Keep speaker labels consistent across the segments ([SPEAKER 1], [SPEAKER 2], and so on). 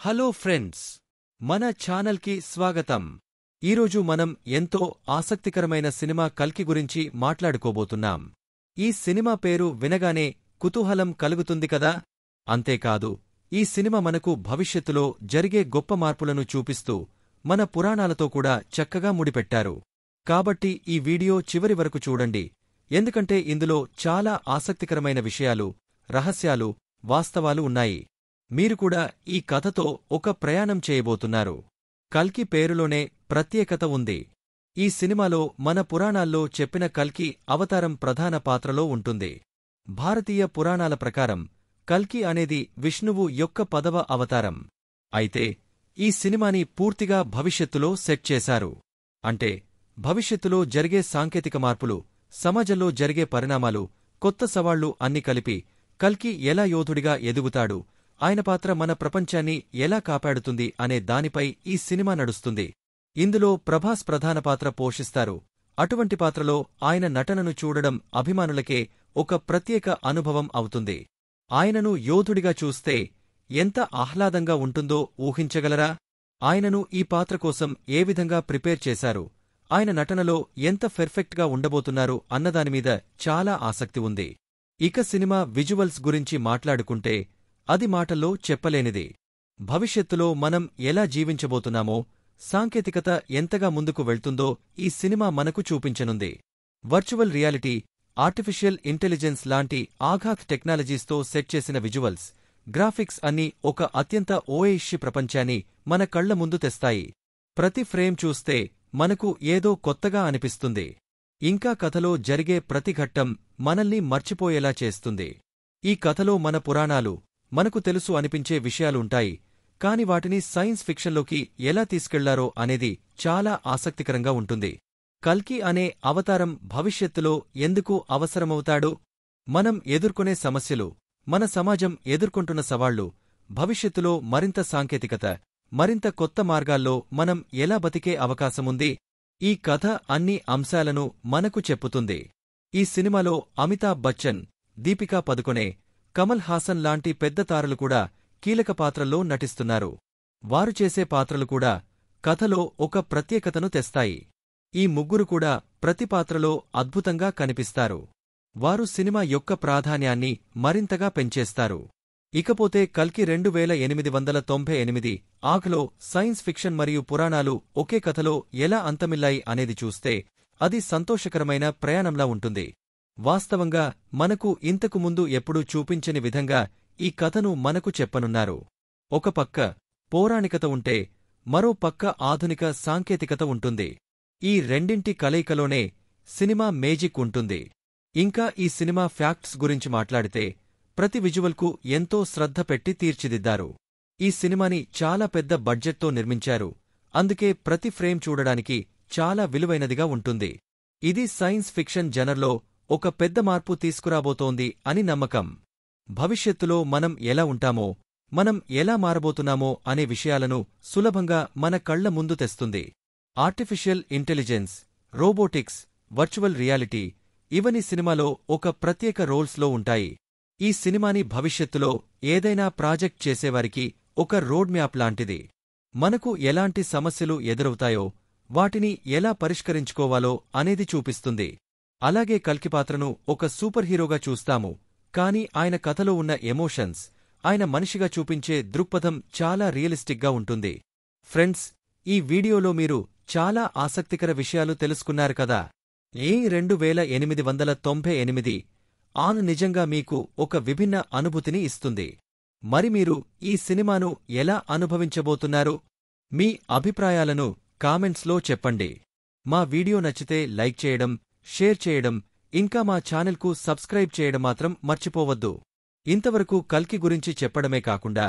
[SPEAKER 1] Hello friends, మన ఛానల్కి స్వాగతం. ఈరోజు మనం ఎంతో ఆసక్తికరమైన సినిమా కల్కి గురించి మాట్లాడుకోబోతున్నాం. ఈ సినిమా పేరు వినగానే కుతూహలం కలుగుతుంది కదా. అంతేకాదు, ఈ సినిమా మనకు భవిష్యత్తులో జరిగే గొప్ప మార్పులను చూపిస్తూ మన పురాణాలతో కూడా చక్కగా ముడిపెట్టారు. కాబట్టి ఈ వీడియో చివరి వరకు చూడండి, ఎందుకంటే ఇందులో చాలా ఆసక్తికరమైన విషయాలు, రహస్యాలు, వాస్తవాలు ఉన్నాయి. మీరు కూడా ఈ కథతో ఒక ప్రయాణం చేయబోతున్నారు. కల్కి పేరులోనే ప్రత్యేకత ఉంది. ఈ సినిమాలో మన పురాణాల్లో చెప్పిన కల్కి అవతారం ప్రధాన పాత్రలో ఉంటుంది. భారతీయ పురాణాల ప్రకారం కల్కి అనేది విష్ణువు యొక్క 10వ అవతారం. అయితే ఈ సినిమాని పూర్తిగా భవిష్యత్తులో సెట్ చేశారు. అంటే భవిష్యత్తులో జరిగే సాంకేతిక మార్పులు, సమాజంలో జరిగే పరిణామాలు, కొత్త సవాళ్లు అన్ని కలిపి కల్కి ఎలా యోధుడిగా ఎదుగుతాడు, ఆయన పాత్ర మన ప్రపంచాన్ని ఎలా కాపాడుతుంది అనే దానిపై ఈ సినిమా నడుస్తుంది. ఇందులో ప్రభాస్ ప్రధాన పాత్ర పోషిస్తారు. అటువంటి పాత్రలో ఆయన నటనను చూడడం అభిమానులకే ఒక ప్రత్యేక అనుభవం అవుతుంది. ఆయనను యోధుడిగా చూస్తే ఎంత ఆహ్లాదంగా ఉంటుందో ఊహించగలరా? ఆయనను ఈ పాత్ర కోసం ఏ విధంగా ప్రిపేర్ చేశారు, ఆయన నటనలో ఎంత పెర్ఫెక్ట్గా ఉండబోతున్నారు అన్నదానిమీద చాలా ఆసక్తి ఉంది. ఇక సినిమా విజువల్స్ గురించి మాట్లాడుకుంటే అది మాటల్లో చెప్పలేనిది. భవిష్యత్తులో మనం ఎలా జీవించబోతున్నామో, సాంకేతికత ఎంతగా ముందుకు వెళ్తుందో ఈ సినిమా మనకు చూపించనుంది. వర్చువల్ రియాలిటీ, ఆర్టిఫిషియల్ ఇంటెలిజెన్స్ లాంటి ఆఘాత్ టెక్నాలజీస్తో సెట్ చేసిన విజువల్స్, గ్రాఫిక్స్ అన్నీ ఒక అత్యంత ఓఐషి ప్రపంచాన్ని మన కళ్ల ముందు తెస్తాయి. ప్రతి ఫ్రేమ్ చూస్తే మనకు ఏదో కొత్తగా అనిపిస్తుంది. ఇంకా కథలో జరిగే ప్రతి ఘట్టం మనల్ని మర్చిపోయేలా చేస్తుంది. ఈ కథలో మన పురాణాలు, మనకు తెలుసు అనిపించే విషయాలుంటాయి, కాని వాటిని సైన్స్ ఫిక్షన్లోకి ఎలా తీసుకెళ్లారో అనేది చాలా ఆసక్తికరంగా ఉంటుంది. కల్కి అనే అవతారం భవిష్యత్తులో ఎందుకు అవసరమవుతాడు? మనం ఎదుర్కొనే సమస్యలు, మన సమాజం ఎదుర్కొంటున్న సవాళ్లు, భవిష్యత్తులో మరింత సాంకేతికత, మరింత కొత్త మార్గాల్లో మనం ఎలా బతికే అవకాశముంది? ఈ కథ అన్ని అంశాలను మనకు చెప్పుతుంది. ఈ సినిమాలో అమితాబ్ బచ్చన్, దీపికా పదుకొనే, కమల్ హాసన్ లాంటి పెద్ద తారలు కూడా కీలక పాత్రల్లో నటిస్తున్నారు. వారు చేసే పాత్రలు కూడా కథలో ఒక ప్రత్యేకతను తెస్తాయి. ఈ ముగ్గురు కూడా ప్రతి పాత్రలో అద్భుతంగా కనిపిస్తారు. వారు సినిమా యొక్క ప్రాధాన్యాన్ని మరింతగా పెంచేస్తారు. ఇకపోతే కల్కి 2898 ఆఖలో సైన్స్ ఫిక్షన్ మరియు పురాణాలు ఒకే కథలో ఎలా అంతమిల్లాయి అనేది చూస్తే అది సంతోషకరమైన ప్రయాణంలా ఉంటుంది. వాస్తవంగా మనకు ఇంతకు ముందు ఎప్పుడూ చూపించని విధంగా ఈ కథను మనకు చెప్పనున్నారు. ఒక పక్క పౌరాణికత ఉంటే మరో పక్క ఆధునిక సాంకేతికత ఉంటుంది. ఈ రెండింటి కలయికలోనే సినిమా మేజిక్ ఉంటుంది. ఇంకా ఈ సినిమా ఫ్యాక్ట్స్ గురించి మాట్లాడితే ప్రతి విజువల్కు ఎంతో శ్రద్ధ పెట్టి తీర్చిదిద్దారు. ఈ సినిమాని చాలా పెద్ద బడ్జెట్తో నిర్మించారు. అందుకే ప్రతి ఫ్రేమ్ చూడడానికి చాలా విలువైనదిగా ఉంటుంది. ఇది సైన్స్ ఫిక్షన్ జనర్లో ఒక పెద్ద మార్పు తీసుకురాబోతోంది అని నమ్మకం. భవిష్యత్తులో మనం ఎలా ఉంటామో, మనం ఎలా మారబోతున్నామో అనే విషయాలను సులభంగా మన కళ్ల ముందు తెస్తుంది. Artificial intelligence, robotics, virtual reality ఇవన్నీ సినిమాలో ఒక ప్రత్యేక రోల్స్లో ఉంటాయి. ఈ సినిమాని భవిష్యత్తులో ఏదైనా ప్రాజెక్ట్ చేసేవారికి ఒక రోడ్ మ్యాప్ లాంటిది. మనకు ఎలాంటి సమస్యలు ఎదురవుతాయో, వాటిని ఎలా పరిష్కరించుకోవాలో అనేది చూపిస్తుంది. అలాగే కల్కి పాత్రను ఒక సూపర్ హీరోగా చూస్తాము, కాని ఆయన కథలో ఉన్న ఎమోషన్స్, ఆయన మనిషిగా చూపించే దృక్పథం చాలా రియలిస్టిక్గా ఉంటుంది. ఫ్రెండ్స్, ఈ వీడియోలో మీరు చాలా ఆసక్తికర విషయాలు తెలుసుకున్నారు కదా. 2898 ఆన్ నిజంగా మీకు ఒక విభిన్న అనుభూతిని ఇస్తుంది. మరి మీరు ఈ సినిమాను ఎలా అనుభవించబోతున్నారు? మీ అభిప్రాయాలను కామెంట్స్లో చెప్పండి. మా వీడియో నచ్చితే లైక్ చేయడం, షేర్ చేయడం, ఇంకా మా ఛానల్కు సబ్స్క్రైబ్ చేయడం మాత్రం మర్చిపోవద్దు. ఇంతవరకు కల్కి గురించి చెప్పడమే కాకుండా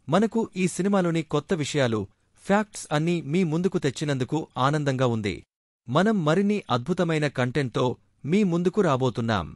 [SPEAKER 1] మనకు ఈ సినిమాలోని కొత్త విషయాలు, ఫ్యాక్ట్స్ అన్నీ మీ ముందుకు తెచ్చినందుకు ఆనందంగా ఉంది. మనం మరిన్ని అద్భుతమైన కంటెంట్తో మీ ముందుకు రాబోతున్నాం.